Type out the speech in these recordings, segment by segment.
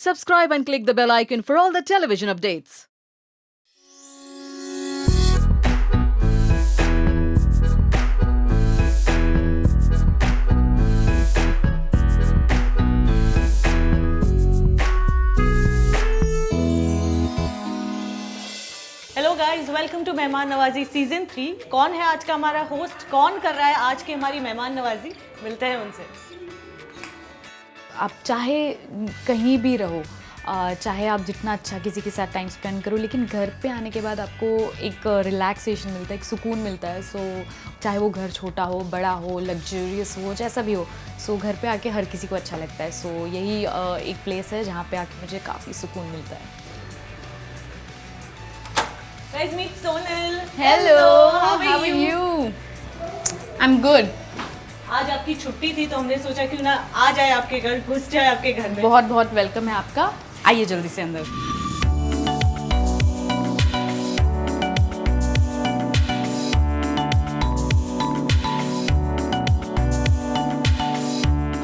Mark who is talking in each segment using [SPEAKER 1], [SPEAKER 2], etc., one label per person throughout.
[SPEAKER 1] subscribe and click the bell icon for all the television updates.
[SPEAKER 2] Hello guys, welcome to Mehmaan Nawazi season 3। कौन है आज का हमारा host, कौन कर रहा है आज की हमारी मेहमान नवाजी, मिलते हैं उनसे।
[SPEAKER 3] आप चाहे कहीं भी रहो, चाहे आप जितना अच्छा किसी के साथ टाइम स्पेंड करो, लेकिन घर पे आने के बाद आपको एक रिलैक्सेशन मिलता है, एक सुकून मिलता है। सो चाहे वो घर छोटा हो, बड़ा हो, लग्जरियस हो, जैसा भी हो, सो घर पे आके हर किसी को अच्छा लगता है। सो यही एक प्लेस है जहाँ पे आके मुझे काफ़ी सुकून मिलता है।
[SPEAKER 2] Guys, meet Sonal.
[SPEAKER 3] Hello,
[SPEAKER 2] how
[SPEAKER 3] how
[SPEAKER 2] are
[SPEAKER 3] are
[SPEAKER 2] you?
[SPEAKER 3] you? I'm good.
[SPEAKER 2] आज आपकी छुट्टी थी तो हमने सोचा क्यों ना आ जाए आपके घर, घुस जाए आपके घर में।
[SPEAKER 3] बहुत बहुत वेलकम है आपका। आइए जल्दी से अंदर।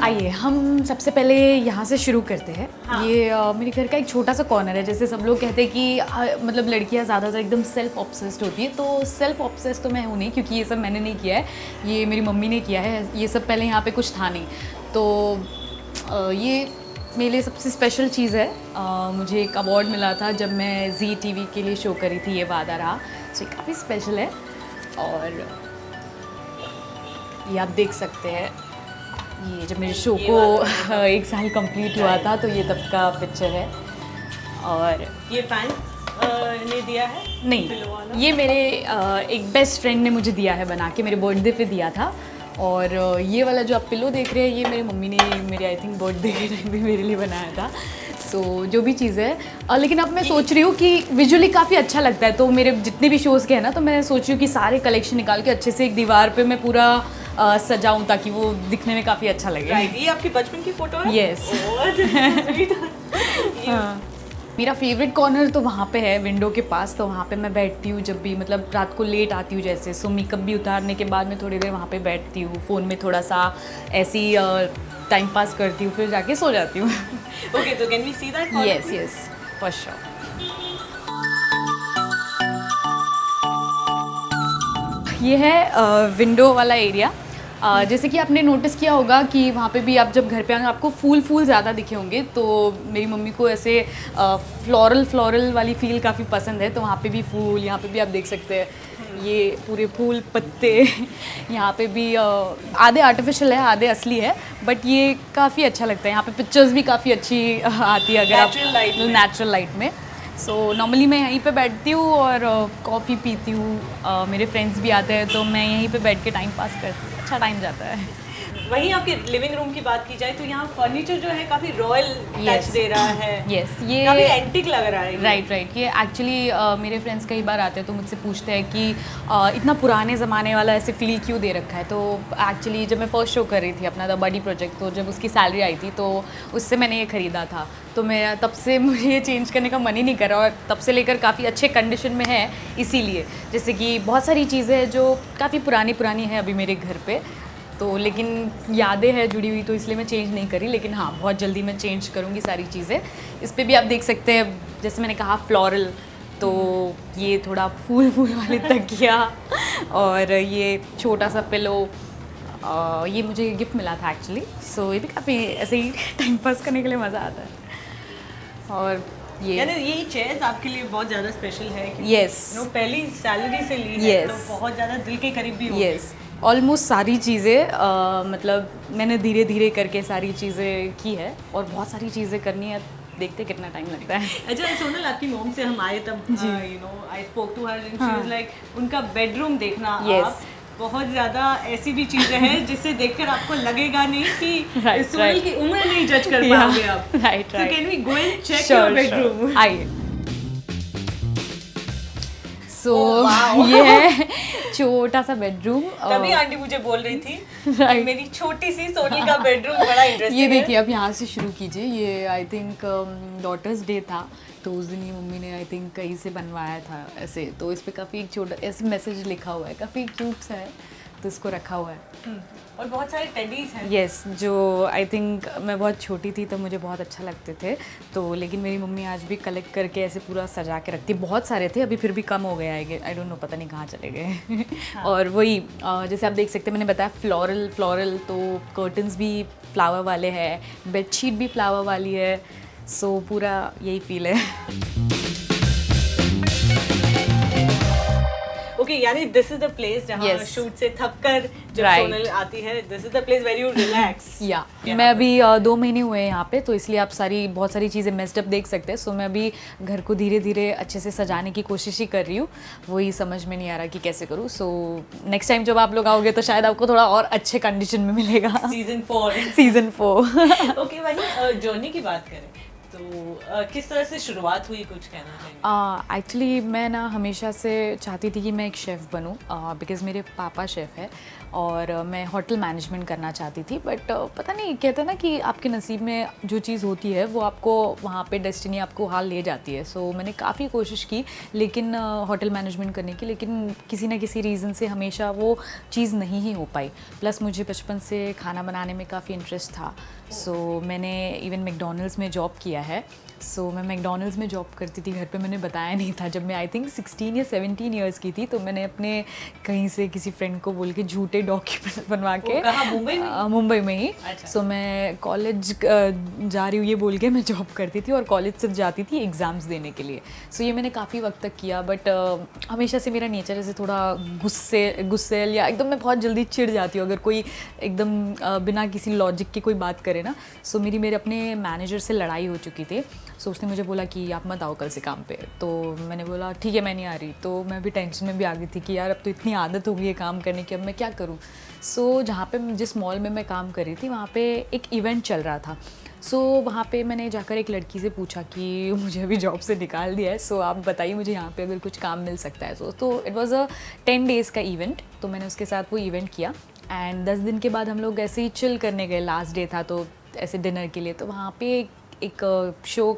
[SPEAKER 3] आइए हम सबसे पहले यहाँ से शुरू करते हैं।
[SPEAKER 2] हाँ।
[SPEAKER 3] ये मेरे घर का एक छोटा सा कॉर्नर है। जैसे सब लोग कहते हैं कि मतलब लड़कियाँ ज़्यादातर एकदम सेल्फ ऑब्सेस्ड होती है, तो सेल्फ ऑब्सेस्ड तो मैं हूँ नहीं, क्योंकि ये सब मैंने नहीं किया है, ये मेरी मम्मी ने किया है। ये सब पहले यहाँ पे कुछ था नहीं, तो ये मेरे लिए सबसे स्पेशल चीज़ है। मुझे एक अवार्ड मिला था जब मैं जी टीवी के लिए शो करी थी, ये वादा रहा। सो ये काफ़ी स्पेशल है। और ये आप देख सकते हैं, ये जब मेरे शो को 1 साल कंप्लीट हुआ था, तो ये तब का पिक्चर है। और
[SPEAKER 2] ये फैन ने दिया है?
[SPEAKER 3] नहीं, ये मेरे एक बेस्ट फ्रेंड ने मुझे दिया है बना के, मेरे बर्थडे पे दिया था। और ये वाला जो आप पिलो देख रहे हैं, ये मेरी मम्मी ने मेरे आई थिंक बर्थडे के टाइम पे मेरे लिए बनाया था। सो जो भी चीज़ है, लेकिन अब मैं सोच रही हूँ कि विजुअली काफ़ी अच्छा लगता है, तो मेरे जितने भी शोज़ के हैं ना, तो मैं सोच रही हूँ कि सारे कलेक्शन निकाल के अच्छे से एक दीवार पे मैं पूरा सजाऊँ, ताकि वो दिखने में काफ़ी अच्छा लगे।
[SPEAKER 2] Right, ये आपकी बचपन की फोटो है?
[SPEAKER 3] Yes.
[SPEAKER 2] ये
[SPEAKER 3] हाँ। मेरा फेवरेट कॉर्नर तो वहाँ पे है, विंडो के पास। तो वहाँ पे मैं बैठती हूँ जब भी, मतलब रात को लेट आती हूँ जैसे, सो मेकअप भी उतारने के बाद मैं थोड़ी देर वहाँ पे बैठती हूँ, फ़ोन में थोड़ा सा ऐसी टाइम पास करती हूँ, फिर जाके सो जाती हूँ।
[SPEAKER 2] Okay, तो can we see that?
[SPEAKER 3] Yes yes, for sure. ये है विंडो वाला एरिया। जैसे कि आपने नोटिस किया होगा कि वहाँ पे भी आप जब घर पे आएंगे आपको फूल ज़्यादा दिखे होंगे, तो मेरी मम्मी को ऐसे फ्लोरल वाली फील काफ़ी पसंद है। तो वहाँ पे भी फूल, यहाँ पे भी आप देख सकते हैं, ये पूरे फूल पत्ते यहाँ पे भी आधे आर्टिफिशियल है, आधे असली है, बट ये काफ़ी अच्छा लगता है। यहाँ पे पिक्चर्स भी काफ़ी अच्छी आती है अगर आप नेचुरल लाइट में। सो नॉर्मली मैं यहीं पे बैठती हूँ और कॉफ़ी पीती हूँ। मेरे फ्रेंड्स भी आते हैं, तो मैं यहीं पे बैठ के टाइम पास करती हूँ, अच्छा टाइम जाता है।
[SPEAKER 2] वहीं आपके लिविंग रूम की बात की जाए तो यहाँ फर्नीचर जो है काफ़ी रॉयल टच दे रहा है।
[SPEAKER 3] यस, ये
[SPEAKER 2] काफ़ी एंटीक लग रहा है।
[SPEAKER 3] राइट। ये एक्चुअली मेरे फ्रेंड्स कई बार आते हैं तो मुझसे पूछते हैं कि इतना पुराने ज़माने वाला ऐसे फील क्यों दे रखा है। तो एक्चुअली जब मैं फर्स्ट शो कर रही थी अपना द बडी प्रोजेक्ट, तो जब उसकी सैलरी आई थी तो उससे मैंने ये ख़रीदा था। तो मैं तब से मुझे ये चेंज करने का मन ही नहीं कर रहा, और तब से लेकर काफ़ी अच्छे कंडीशन में है। इसीलिए जैसे कि बहुत सारी चीज़ें हैं जो काफ़ी पुरानी है अभी मेरे घर पे, तो लेकिन यादें हैं जुड़ी हुई, तो इसलिए मैं चेंज नहीं करी। लेकिन हाँ, बहुत जल्दी मैं चेंज करूँगी सारी चीज़ें। इस पर भी आप देख सकते हैं, जैसे मैंने कहा फ्लोरल, तो ये थोड़ा फूल वाले तकिया और ये छोटा सा पिलो, ये मुझे गिफ्ट मिला था एक्चुअली। सो ये भी काफ़ी ऐसे ही टाइम पास करने के लिए मज़ा आता है। और
[SPEAKER 2] ये चेयर्स आपके लिए बहुत ज़्यादा स्पेशल है।
[SPEAKER 3] Yes.
[SPEAKER 2] पहली सैलरी से ली है,
[SPEAKER 3] Yes.
[SPEAKER 2] तो बहुत ज़्यादा दिल के करीब भी होगी।
[SPEAKER 3] यस, ऑलमोस्ट सारी चीज़ें मतलब मैंने धीरे धीरे करके सारी चीज़ें की है, और बहुत सारी चीज़ें करनी है, देखते कितना टाइम लगता है।
[SPEAKER 2] अच्छा सोनल, आपकी मॉम से हम आए तब I spoke to her and she was like, उनका बेडरूम देखना।
[SPEAKER 3] Yes.
[SPEAKER 2] आप बहुत ज़्यादा ऐसी भी चीज़ें हैं जिससे देखकर आपको लगेगा नहीं कि
[SPEAKER 3] Right,
[SPEAKER 2] सोनल
[SPEAKER 3] right.
[SPEAKER 2] की उम्र नहीं जज कर पाओगे आप।
[SPEAKER 3] Right.
[SPEAKER 2] So can we go and check your bedroom?
[SPEAKER 3] आइए। सो
[SPEAKER 2] Oh, wow.
[SPEAKER 3] ये है छोटा सा बेडरूम।
[SPEAKER 2] तभी आंटी मुझे बोल रही थी
[SPEAKER 3] Right.
[SPEAKER 2] मेरी छोटी सी सोनल का बेडरूम बड़ा इंटरेस्टिंग
[SPEAKER 3] ये
[SPEAKER 2] है।
[SPEAKER 3] देखिए, आप यहाँ से शुरू कीजिए। ये आई थिंक डॉटर्स डे था, तो उस दिन ही मम्मी ने आई थिंक कहीं से बनवाया था ऐसे। तो इस पर काफ़ी एक छोटा ऐसे मैसेज लिखा हुआ है, काफ़ी क्यूट सा है। तो इसको रखा हुआ है।
[SPEAKER 2] और बहुत सारे टेडीज हैं।
[SPEAKER 3] यस, जो आई थिंक मैं बहुत छोटी थी तब मुझे बहुत अच्छा लगते थे, तो लेकिन मेरी मम्मी आज भी कलेक्ट करके ऐसे पूरा सजा के रखती है। बहुत सारे थे, अभी फिर भी कम हो गए आएंगे, आई डोंट नो, पता नहीं कहाँ चले गए। और वही जैसे आप देख सकते हैं, मैंने बताया फ्लोरल, तो कर्टन्स भी फ्लावर वाले हैं, बेडशीट भी फ्लावर वाली है, सो पूरा यही फील है।
[SPEAKER 2] ओके, यानी दिस इज द प्लेस जहाँ
[SPEAKER 3] Yes.
[SPEAKER 2] शूट से थक कर जब
[SPEAKER 3] Right.
[SPEAKER 2] सोनल आती है, this is the place where you relax.
[SPEAKER 3] या मैं अभी 2 महीने हुए हैं यहाँ पे, तो इसलिए आप बहुत सारी चीज़ें मेस्ड अप देख सकते हैं। सो मैं अभी घर को धीरे धीरे अच्छे से सजाने की कोशिश ही कर रही हूँ, वही समझ में नहीं आ रहा कि कैसे करूँ। सो नेक्स्ट टाइम जब आप लोग आओगे तो शायद आपको थोड़ा और अच्छे कंडीशन में मिलेगा।
[SPEAKER 2] Season 4
[SPEAKER 3] season 4।
[SPEAKER 2] ओके, वही जर्नी की बात करें तो किस तरह से शुरुआत हुई, कुछ कहना चाहेंगे?
[SPEAKER 3] एक्चुअली मैं ना हमेशा से चाहती थी कि मैं एक शेफ़ बनूं, बिकॉज़ मेरे पापा शेफ़ है और मैं होटल मैनेजमेंट करना चाहती थी। बट पता नहीं, कहते हैं ना कि आपके नसीब में जो चीज़ होती है वो आपको वहाँ पे डेस्टिनी आपको हाल ले जाती है। सो मैंने काफ़ी कोशिश की लेकिन होटल मैनेजमेंट करने की, लेकिन किसी ना किसी रीज़न से हमेशा वो चीज़ नहीं ही हो पाई। प्लस मुझे बचपन से खाना बनाने में काफ़ी इंटरेस्ट था। सो मैंने इवन मैकडॉनल्ड्स में जॉब किया है। सो मैं मैकडॉनल्ड्स में जॉब करती थी, घर पे मैंने बताया नहीं था। जब मैं आई थिंक 16 या 17 ईयर्स की थी तो मैंने अपने कहीं से किसी फ्रेंड को बोल के झूठे डॉक्यूमेंट बनवा के,
[SPEAKER 2] कहाँ, मुंबई में?
[SPEAKER 3] मुंबई में ही।
[SPEAKER 2] अच्छा।
[SPEAKER 3] सो मैं कॉलेज जा रही हूँ ये बोल के मैं जॉब करती थी और कॉलेज से जाती थी एग्ज़ाम्स देने के लिए। सो ये मैंने काफ़ी वक्त तक किया, बट हमेशा से मेरा नेचर ऐसे थोड़ा गुस्सेल या एकदम मैं बहुत जल्दी चिढ़ जाती हूँ अगर कोई एकदम बिना किसी लॉजिक की कोई बात करे ना। सो मेरे अपने मैनेजर से लड़ाई हो चुकी थी। सो उसने मुझे बोला कि आप मत आओ कल से काम पे, तो मैंने बोला ठीक है मैं नहीं आ रही। तो मैं भी टेंशन में भी आ गई थी कि यार अब तो इतनी आदत हो गई है काम करने की, अब मैं क्या करूँ। सो जहाँ पे जिस मॉल में मैं काम कर रही थी वहाँ पे एक इवेंट चल रहा था। सो वहाँ पे मैंने जाकर एक लड़की से पूछा कि मुझे अभी जॉब से निकाल दिया है, सो आप बताइए मुझे यहाँ पे अगर कुछ काम मिल सकता है। तो इट वाज अ 10 डेज़ का इवेंट, तो मैंने उसके साथ वो इवेंट किया। एंड 10 दिन के बाद हम लोग ऐसे ही चिल करने गए, लास्ट डे था तो ऐसे डिनर के लिए। तो वहाँ पे एक शो,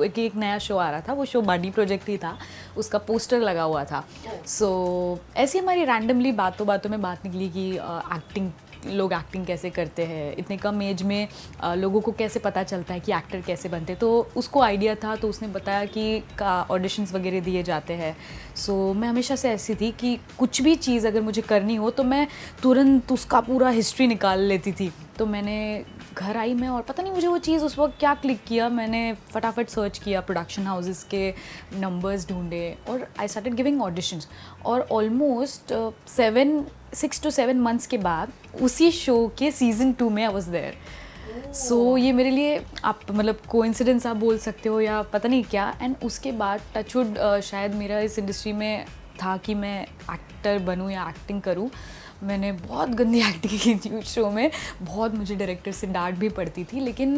[SPEAKER 3] एक नया शो आ रहा था, वो शो बॉडी प्रोजेक्ट ही था, उसका पोस्टर लगा हुआ था। सो ऐसी हमारी रैंडमली बातों में बात निकली कि लोग एक्टिंग कैसे करते हैं, इतने कम एज में लोगों को कैसे पता चलता है कि एक्टर कैसे बनते। तो उसको आइडिया था, तो उसने बताया कि ऑडिशंस वगैरह दिए जाते हैं। सो मैं हमेशा से ऐसी थी कि कुछ भी चीज़ अगर मुझे करनी हो तो मैं तुरंत उसका पूरा हिस्ट्री निकाल लेती थी। तो मैंने घर आई मैं, और पता नहीं मुझे वो चीज़ उस वक्त क्या क्लिक किया, मैंने फटाफट सर्च किया, प्रोडक्शन हाउसेस के नंबर्स ढूंढे और आई स्टार्टेड गिविंग ऑडिशंस। और ऑलमोस्ट 6 to 7 मंथ्स के बाद उसी शो के सीज़न 2 में आई वॉज देयर। सो ये मेरे लिए आप मतलब कोइंसिडेंस आप बोल सकते हो या पता नहीं क्या। एंड उसके बाद टचवुड शायद मेरा इस इंडस्ट्री में था कि मैं एक्टर बनूं या एक्टिंग करूं। मैंने बहुत गंदी एक्टिंग की थी उस शो में, बहुत मुझे डायरेक्टर से डांट भी पड़ती थी। लेकिन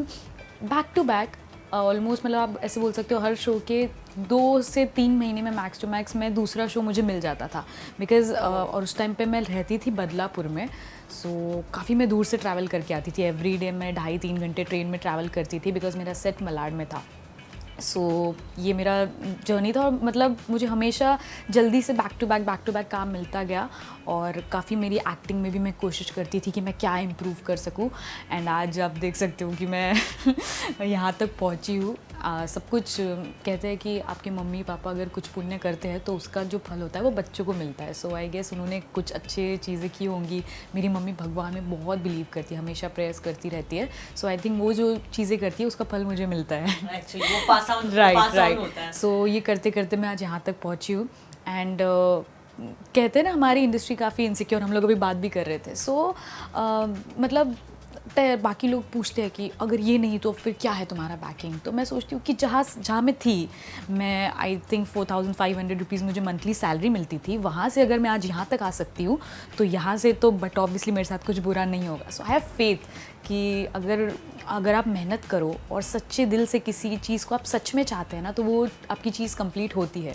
[SPEAKER 3] बैक टू बैक ऑलमोस्ट मतलब आप ऐसे बोल सकते हो हर शो के 2 से 3 महीने में मैक्स टू मैक्स में दूसरा शो मुझे मिल जाता था। बिकॉज़ और उस टाइम पे मैं रहती थी बदलापुर में। सो काफ़ी मैं दूर से ट्रैवल करके आती थी, एवरी डे मैं 2.5-3 घंटे ट्रेन में ट्रैवल करती थी, बिकॉज़ मेरा सेट मलाड में था। सो ये मेरा जर्नी था, और मतलब मुझे हमेशा जल्दी से बैक टू बैक काम मिलता गया। और काफ़ी मेरी एक्टिंग में भी मैं कोशिश करती थी कि मैं क्या इम्प्रूव कर सकूं। एंड आज आप देख सकते हो कि मैं यहाँ तक पहुँची हूँ। सब कुछ कहते हैं कि आपके मम्मी पापा अगर कुछ पुण्य करते हैं तो उसका जो फल होता है वो बच्चों को मिलता है। सो आई गेस उन्होंने कुछ अच्छी चीज़ें की होंगी। मेरी मम्मी भगवान में बहुत बिलीव करती है, हमेशा प्रेयर्स करती रहती है। सो आई थिंक वो जो चीज़ें करती है उसका फल मुझे मिलता है।
[SPEAKER 2] एक्चुअली वो पास ऑन होता है।
[SPEAKER 3] सो ये करते करते मैं आज यहाँ तक पहुँची हूँ। एंड कहते हैं ना हमारी इंडस्ट्री काफ़ी इनसिक्योर, हम लोग अभी बात भी कर रहे थे। सो मतलब बाकी लोग पूछते हैं कि अगर ये नहीं तो फिर क्या है तुम्हारा बैकिंग। तो मैं सोचती हूँ कि जहाँ मैं थी, मैं आई थिंक 4,500 रुपीज़ मुझे मंथली सैलरी मिलती थी, वहाँ से अगर मैं आज यहाँ तक आ सकती हूँ तो यहाँ से तो बट ऑब्वियसली मेरे साथ कुछ बुरा नहीं होगा। सो आई हैव फेथ कि अगर आप मेहनत करो और सच्चे दिल से किसी चीज़ को आप सच में चाहते हैं ना, तो वो आपकी चीज़ कंप्लीट होती है।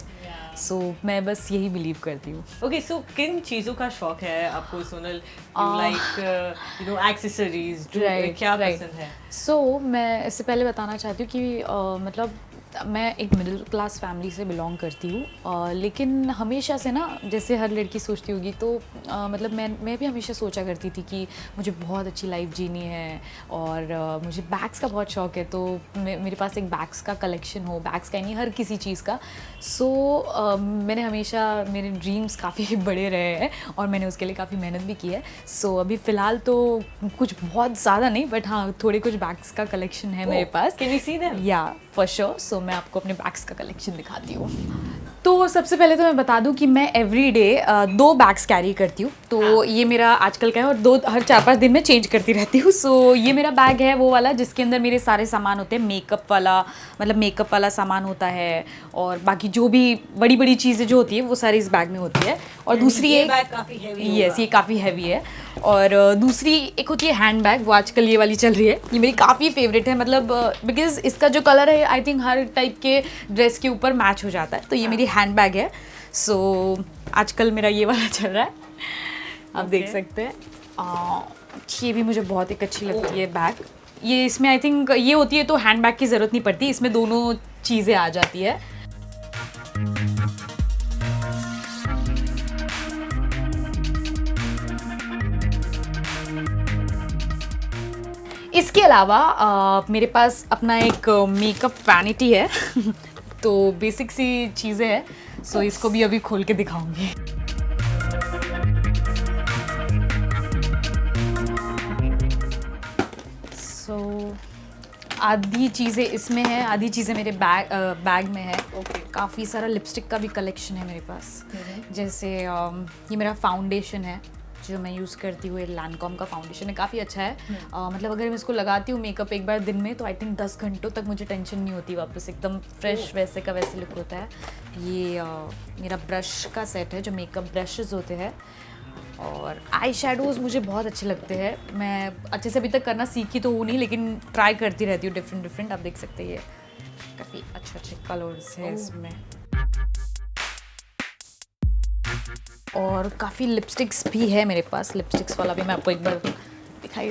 [SPEAKER 3] सो मैं बस यही बिलीव करती हूँ।
[SPEAKER 2] ओके, सो किन चीज़ों का शौक है आपको सोनल? लाइक एक्सेसरीज, क्या पसंद है?
[SPEAKER 3] सो मैं इससे पहले बताना चाहती हूँ कि मतलब मैं एक मिडिल क्लास फैमिली से बिलोंग करती हूँ, लेकिन हमेशा से ना, जैसे हर लड़की सोचती होगी, तो मतलब मैं भी हमेशा सोचा करती थी कि मुझे बहुत अच्छी लाइफ जीनी है और मुझे बैग्स का बहुत शौक़ है, तो मेरे पास एक बैग्स का कलेक्शन हो, बैग्स का नहीं, हर किसी चीज़ का। सो मैंने हमेशा, मेरे ड्रीम्स काफ़ी बड़े रहे हैं और मैंने उसके लिए काफ़ी मेहनत भी की है। सो अभी फ़िलहाल तो कुछ बहुत ज़्यादा नहीं, बट हाँ थोड़े कुछ बैग्स का कलेक्शन है मेरे पास।
[SPEAKER 2] Can we see them?
[SPEAKER 3] Yeah for sure. So मैं आपको अपने बैग्स का कलेक्शन दिखाती हूँ। तो सबसे पहले तो मैं बता दूं कि मैं एवरी डे 2 बैग्स कैरी करती हूँ, तो ये मेरा आजकल का है और हर 4-5 दिन में चेंज करती रहती हूँ। सो ये मेरा बैग है वो वाला जिसके अंदर मेरे सारे सामान होते हैं, मेकअप वाला, मतलब मेकअप वाला सामान होता है और बाकी जो भी बड़ी बड़ी चीज़ें जो होती है वो सारी इस बैग में होती है। और दूसरी
[SPEAKER 2] ये
[SPEAKER 3] एक,
[SPEAKER 2] बैग काफी हेवी
[SPEAKER 3] यस ये काफ़ी हैवी है। और दूसरी एक होती है हैंड बैग, वो आजकल ये वाली चल रही है, ये मेरी काफ़ी फेवरेट है, मतलब बिकॉज इसका जो कलर है आई थिंक हर टाइप के ड्रेस के ऊपर मैच हो जाता है, तो ये मेरी हैंड बैग है। सो आजकल मेरा ये वाला चल रहा है, आप देख सकते हैं। ये भी मुझे बहुत एक अच्छी लगती है बैग। ये इसमें आई थिंक ये होती है तो हैंड बैग की ज़रूरत नहीं पड़ती, इसमें दोनों चीज़ें आ जाती है। इसके अलावा मेरे पास अपना एक मेकअप वैनिटी है तो बेसिक सी चीज़ें हैं, सो इसको भी अभी खोल के दिखाऊंगी। सो आधी चीज़ें इसमें है, आधी चीज़ें मेरे बैग में है। काफ़ी सारा लिपस्टिक का भी कलेक्शन है मेरे पास। जैसे ये मेरा फाउंडेशन है जो मैं यूज़ करती हूँ, लैनकॉम का फाउंडेशन है, काफ़ी अच्छा है। मतलब अगर मैं इसको लगाती हूँ मेकअप एक बार दिन में तो आई थिंक 10 घंटों तक मुझे टेंशन नहीं होती, वापस एकदम फ्रेश वैसे का वैसे लुक होता है। ये मेरा ब्रश का सेट है जो मेकअप ब्रशेस होते हैं। और आई शेडोज़ मुझे बहुत अच्छे लगते हैं, मैं अच्छे से अभी तक करना सीखी तो हूँ नहीं, लेकिन ट्राई करती रहती हूँ डिफरेंट। आप देख सकते हैं ये काफ़ी अच्छे कलर्स है इसमें। और काफ़ी लिपस्टिक्स भी है मेरे पास, लिपस्टिक्स वाला भी मैं आपको एक बार दिखाई।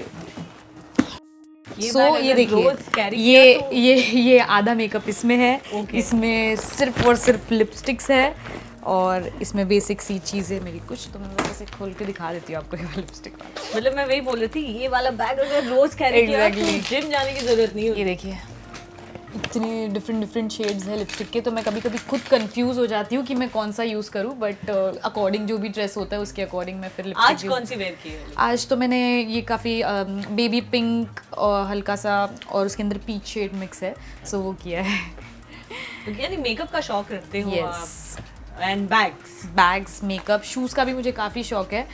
[SPEAKER 3] ये देखिए, ये आधा मेकअप इसमें है। इसमें सिर्फ और सिर्फ लिपस्टिक्स है और इसमें बेसिक सी चीज़ें मेरी कुछ, तो मैं वैसे खोल के दिखा देती हूँ आपको ये वाला लिपस्टिक वाला।
[SPEAKER 2] मतलब मैं वही बोल रही थी, ये वाला बैग अगर रोज कैरी किया तो जिम जाने की जरूरत नहीं होती।
[SPEAKER 3] ये देखिए इतने डिफरेंट शेड्स है लिपस्टिक के, तो मैं कभी कभी खुद कंफ्यूज हो जाती हूँ कि मैं कौन सा यूज़ करूँ, बट अकॉर्डिंग जो भी ड्रेस होता है उसके अकॉर्डिंग मैं फिर लिपस्टिक।
[SPEAKER 2] आज कौन सी वेयर की है?
[SPEAKER 3] आज तो मैंने ये काफ़ी बेबी पिंक और हल्का सा और उसके अंदर पीच शेड मिक्स है, सो वो किया है।
[SPEAKER 2] तो यानी मेकअप का शौक रखते हो
[SPEAKER 3] Yes.
[SPEAKER 2] आप? एंड बैग्स,
[SPEAKER 3] मेकअप, शूज़ का भी मुझे काफ़ी शौक है,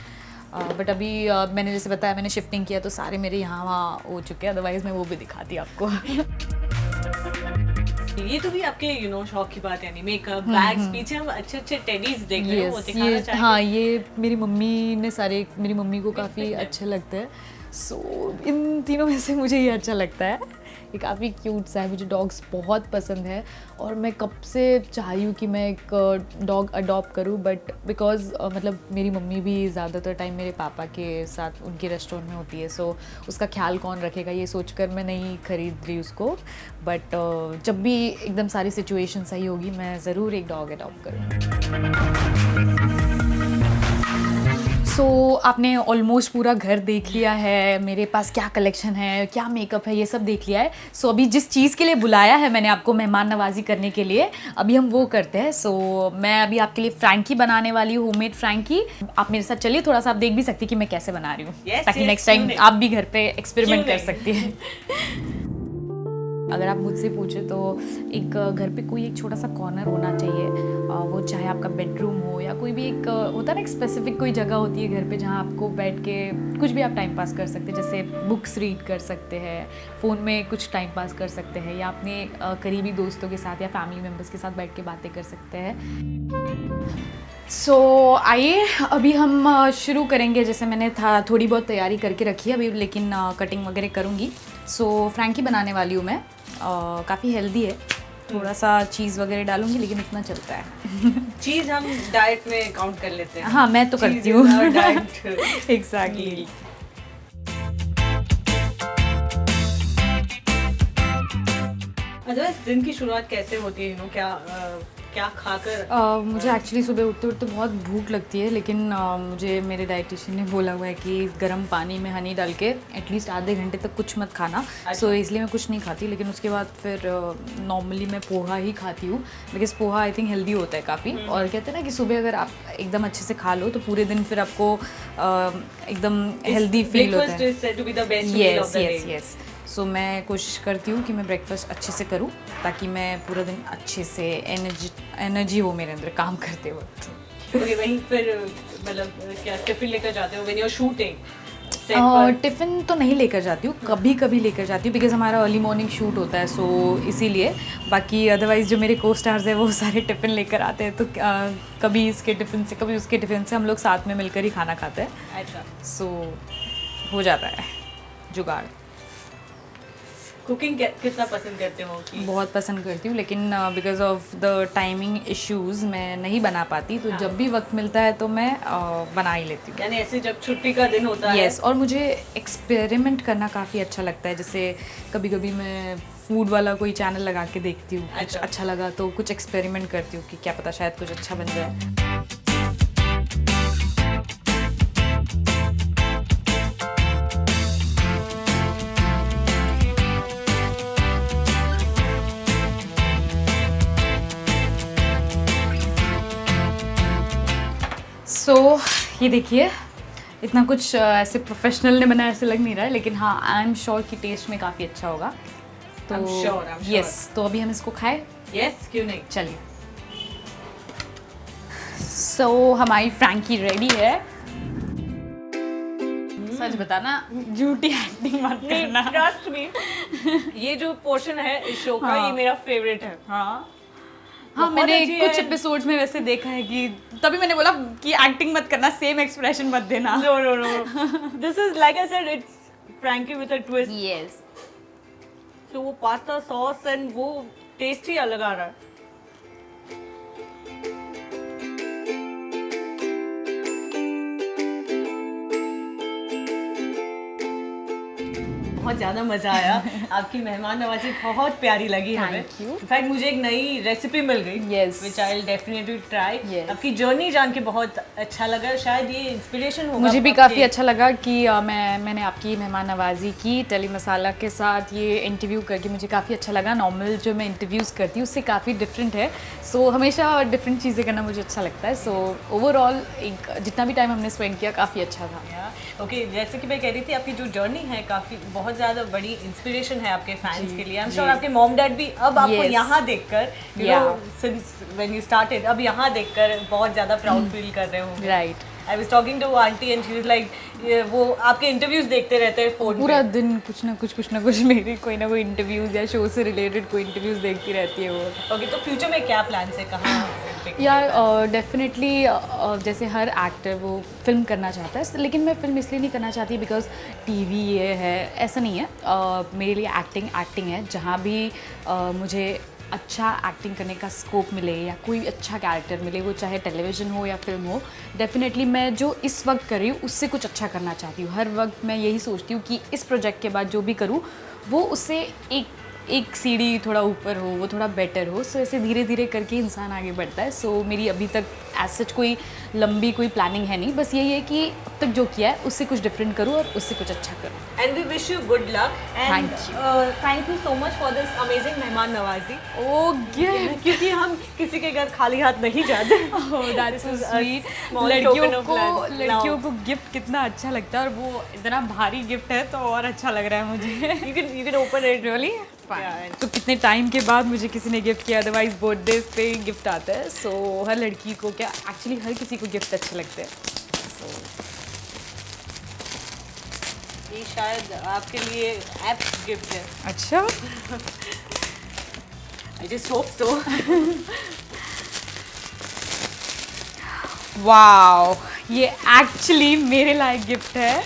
[SPEAKER 3] बट अभी मैंने जैसे बताया मैंने शिफ्टिंग किया तो सारे मेरे यहाँ वहाँ हो चुके हैं, अदरवाइज़ मैं वो भी दिखाती आपको।
[SPEAKER 2] ये तो भी आपके शौक की बात है, यानी मेकअप, बैग्स। पीछे हम अच्छे टेडीज देख रहे हैं, वो दिखाना चाहेंगे?
[SPEAKER 3] हाँ, ये मेरी मम्मी ने सारे, मेरी मम्मी को काफ़ी अच्छे लगते हैं। सो इन तीनों में से मुझे ये अच्छा लगता है, ये काफ़ी क्यूट सा है, मुझे डॉग्स बहुत पसंद है और मैं कब से चाह रही हूँ कि मैं एक डॉग अडॉप्ट करूँ, बट बिकॉज मतलब मेरी मम्मी भी ज़्यादातर टाइम मेरे पापा के साथ उनके रेस्टोरेंट में होती है, सो उसका ख्याल कौन रखेगा ये सोचकर मैं नहीं खरीद रही उसको, बट जब भी एकदम सारी सिचुएशन सही होगी मैं ज़रूर एक डॉग अडॉप्ट करूँगी। सो आपने ऑलमोस्ट पूरा घर देख लिया है, मेरे पास क्या कलेक्शन है, क्या मेकअप है, ये सब देख लिया है। सो अभी जिस चीज़ के लिए बुलाया है मैंने आपको मेहमान नवाजी करने के लिए, अभी हम वो करते हैं। सो मैं अभी आपके लिए फ्रैंकी बनाने वाली हूँ, होममेड फ्रैंकी। आप मेरे साथ चलिए, थोड़ा सा आप देख भी सकती हैं कि मैं कैसे बना रही हूँ, ताकि नेक्स्ट टाइम आप भी घर पे एक्सपेरिमेंट कर सकती हैं। अगर आप मुझसे पूछे तो एक घर पे कोई एक छोटा सा कॉर्नर होना चाहिए, वो चाहे आपका बेडरूम हो या कोई भी एक होता है ना, एक स्पेसिफिक कोई जगह होती है घर पे जहाँ आपको बैठ के कुछ भी आप टाइम पास कर सकते हैं, जैसे बुक्स रीड कर सकते हैं, फ़ोन में कुछ टाइम पास कर सकते हैं, या अपने करीबी दोस्तों के साथ या फैमिली मेम्बर्स के साथ बैठ के बातें कर सकते हैं। सो आइए अभी हम शुरू करेंगे। जैसे मैंने थोड़ी बहुत तैयारी करके रखी है अभी, लेकिन कटिंग वगैरह करूँगी। सो फ्रैंकी बनाने वाली हूँ मैं, काफ़ी हेल्दी है, थोड़ा सा चीज़ वगैरह डालूंगी लेकिन इतना चलता है।
[SPEAKER 2] चीज़ हम डाइट में काउंट कर लेते हैं।
[SPEAKER 3] हाँ, मैं तो करती हूँ
[SPEAKER 2] डाइट।
[SPEAKER 3] एग्जैक्टली।
[SPEAKER 2] अच्छा, अदरवाइज दिन की शुरुआत कैसे होती है, क्या खाकर?
[SPEAKER 3] मुझे एक्चुअली सुबह उठते उठते बहुत भूख लगती है, लेकिन मुझे मेरे डाइटिशियन ने बोला हुआ है कि गर्म पानी में हनी डाल के एटलीस्ट आधे घंटे तक कुछ मत खाना। सो इसलिए मैं कुछ नहीं खाती, लेकिन उसके बाद फिर नॉर्मली मैं पोहा ही खाती हूँ, because poha I think healthy होता है काफ़ी। और कहते हैं ना कि सुबह अगर आप एकदम अच्छे से खा लो तो पूरे दिन फिर आपको एकदम हेल्दी फील होता है। यस। सो मैं कोशिश करती हूँ कि मैं ब्रेकफास्ट अच्छे से करूँ ताकि मैं पूरा दिन अच्छे से एनर्जी हो मेरे अंदर काम करते वक्त।
[SPEAKER 2] वहीं फिर मतलब क्या टिफिन लेकर जाते हो when you are shooting?
[SPEAKER 3] Tiffin तो नहीं लेकर जाती हूँ, कभी कभी लेकर जाती हूँ, बिकॉज हमारा अर्ली मॉर्निंग शूट होता है, सो इसीलिए। बाकी अदरवाइज़ जो मेरे को स्टार्स है वो सारे टिफ़िन लेकर आते हैं, तो कभी इसके टिफ़िन से कभी उसके टिफ़िन से हम लोग साथ में मिलकर ही खाना खाते हैं।
[SPEAKER 2] अच्छा।
[SPEAKER 3] सो हो जाता है जुगाड़।
[SPEAKER 2] कुकिंग कितना पसंद करते हो?
[SPEAKER 3] बहुत पसंद करती हूँ, लेकिन because of the timing issues मैं नहीं बना पाती, तो जब भी वक्त मिलता है तो मैं बना ही लेती हूँ।
[SPEAKER 2] यानी ऐसे जब छुट्टी का दिन होता है?
[SPEAKER 3] यस। और मुझे एक्सपेरिमेंट करना काफ़ी अच्छा लगता है। जैसे कभी कभी मैं फूड वाला कोई चैनल लगा के देखती हूँ, कुछ अच्छा लगा तो कुछ एक्सपेरिमेंट करती हूँ कि क्या पता शायद कुछ अच्छा बन जाए। सो ये देखिए, इतना कुछ ऐसे प्रोफेशनल ने बनाया ऐसे लग नहीं रहा है, लेकिन हाँ आई एम श्योर कि टेस्ट में काफ़ी अच्छा होगा। तो
[SPEAKER 2] I'm sure.
[SPEAKER 3] यस, तो अभी हम इसको खाएं?
[SPEAKER 2] यस, क्यों नहीं,
[SPEAKER 3] चलिए। सो हमारी फ्रैंकी रेडी है। सच बताना, झूठी एक्टिंग मत करना।
[SPEAKER 2] ट्रस्ट मी, ये जो पोर्शन है इस शो का, ये मेरा फेवरेट है।
[SPEAKER 3] हाँ, मैंने कुछ एपिसोड्स में वैसे देखा है कि तभी मैंने बोला कि एक्टिंग मत करना, सेम एक्सप्रेशन मत देना।
[SPEAKER 2] No. This is like I said, it's Frankie with a twist.
[SPEAKER 3] Yes.
[SPEAKER 2] So वो पास्ता सॉस एंड वो टेस्ट ही अलग आ रहा है। बहुत ज़्यादा मज़ा आया। आपकी मेहमान नवाजी बहुत प्यारी लगी हमें। इनफैक्ट मुझे एक नई रेसिपी मिल गई, which I'll definitely try. आपकी जर्नी जान के बहुत अच्छा लगा, शायद ये इंस्पिरेशन होगा।
[SPEAKER 3] मुझे भी काफ़ी अच्छा लगा कि मैंने आपकी मेहमान नवाजी की टेली मसाला के साथ ये इंटरव्यू करके मुझे काफ़ी अच्छा लगा। नॉर्मल जो मैं इंटरव्यूज़ करती हूँ उससे काफ़ी डिफरेंट है, सो हमेशा डिफरेंट चीज़ें करना मुझे अच्छा लगता है। सो ओवरऑल एक जितना भी टाइम हमने स्पेंड किया काफ़ी अच्छा था।
[SPEAKER 2] ओके, जैसे कि मैं कह रही थी, आपकी जो जर्नी है काफ़ी बहुत ज़्यादा बड़ी इंस्पिरेशन है आपके फैंस के लिए। आई एम श्योर आपके मॉम डैड भी अब आपको यहाँ देखकर, you know, since when you started, अब यहाँ देखकर बहुत ज़्यादा प्राउड फील कर रहे होंगे।
[SPEAKER 3] Right.
[SPEAKER 2] I was talking to aunty and she was like, वो आपके इंटरव्यूज देखते रहते हैं फोन
[SPEAKER 3] पूरा दिन, कुछ ना कुछ मेरी कोई ना कोई इंटरव्यूज या शो से रिलेटेड कोई इंटरव्यूज देखती रहती है वो।
[SPEAKER 2] ओके, तो फ्यूचर में क्या प्लान है, कहाँ?
[SPEAKER 3] यार डेफिनेटली जैसे हर एक्टर वो फिल्म करना चाहता है, लेकिन मैं फिल्म इसलिए नहीं करना चाहती बिकॉज टीवी ये है, ऐसा नहीं है। मेरे लिए एक्टिंग है। जहाँ भी मुझे अच्छा एक्टिंग करने का स्कोप मिले या कोई अच्छा कैरेक्टर मिले, वो चाहे टेलीविज़न हो या फिल्म हो, डेफिनेटली मैं जो इस वक्त कर रही हूँ उससे कुछ अच्छा करना चाहती हूँ। हर वक्त मैं यही सोचती हूँ कि इस प्रोजेक्ट के बाद जो भी करूँ वो उससे एक सीढ़ी थोड़ा ऊपर हो, वो थोड़ा बेटर हो। सो ऐसे धीरे धीरे करके इंसान आगे बढ़ता है। सो मेरी अभी तक एज सच कोई लंबी कोई प्लानिंग है नहीं, बस यही है कि अब तक जो किया है उससे कुछ डिफरेंट करूँ और उससे कुछ अच्छा करूँ।
[SPEAKER 2] And we wish you good luck and thank you so much for this amazing Mehmaan Nawazi.
[SPEAKER 3] O gift,
[SPEAKER 2] क्योंकि हम किसी के घर खाली हाथ नहीं जाते।
[SPEAKER 3] That's so sweet. लड़कियों को गिफ्ट कितना अच्छा लगता है, और वो इतना भारी गिफ्ट है तो और अच्छा लग रहा है मुझे।
[SPEAKER 2] You can open it.
[SPEAKER 3] Really? तो कितने टाइम के बाद मुझे किसी ने गिफ्ट किया, अदरवाइज बर्थडे पे गिफ्ट आता है। सो हर लड़की को, क्या एक्चुअली हर किसी को गिफ्ट अच्छे लगते हैं।
[SPEAKER 2] ये शायद आपके लिए ऐप गिफ्ट है।
[SPEAKER 3] अच्छा।
[SPEAKER 2] I just hope so.
[SPEAKER 3] Wow, ये एक्चुअली मेरे लायक गिफ्ट है।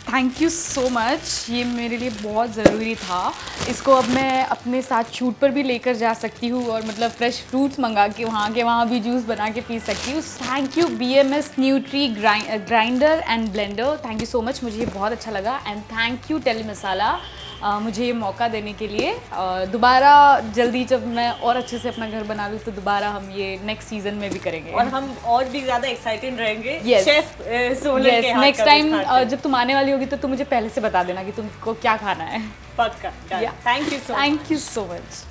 [SPEAKER 3] थैंक यू सो मच, ये मेरे लिए बहुत ज़रूरी था। इसको अब मैं अपने साथ शूट पर भी लेकर जा सकती हूँ, और मतलब फ्रेश फ्रूट्स मंगा के वहाँ भी जूस बना के पी सकती हूँ। Thank you BMS nutri grinder and blender, thank you so much, मुझे ये बहुत अच्छा लगा। एंड थैंक यू टेली मसाला मुझे ये मौका देने के लिए। दोबारा जल्दी जब मैं और अच्छे से अपना घर बना लूँ तो दोबारा हम ये नेक्स्ट सीजन में भी करेंगे।
[SPEAKER 2] और हम और भी ज़्यादा एक्साइटेड रहेंगे
[SPEAKER 3] Yes.
[SPEAKER 2] शेफ सोनल के हाथ
[SPEAKER 3] नेक्स्ट
[SPEAKER 2] का
[SPEAKER 3] टाइम
[SPEAKER 2] कुछ खाकर।
[SPEAKER 3] जब तुम आने वाली होगी तो तुम मुझे पहले से बता देना कि तुमको क्या खाना है।
[SPEAKER 2] पक्का। Thank you so much.
[SPEAKER 3] Thank you so much.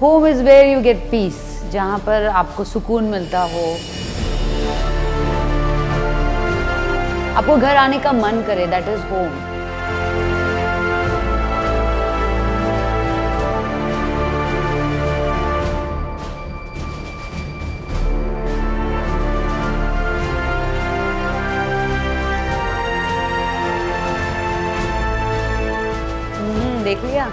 [SPEAKER 4] Home is where you get peace, जहाँ पर आपको सुकून मिलता हो, आपको घर आने का मन करे, दैट इज होम। देख लिया।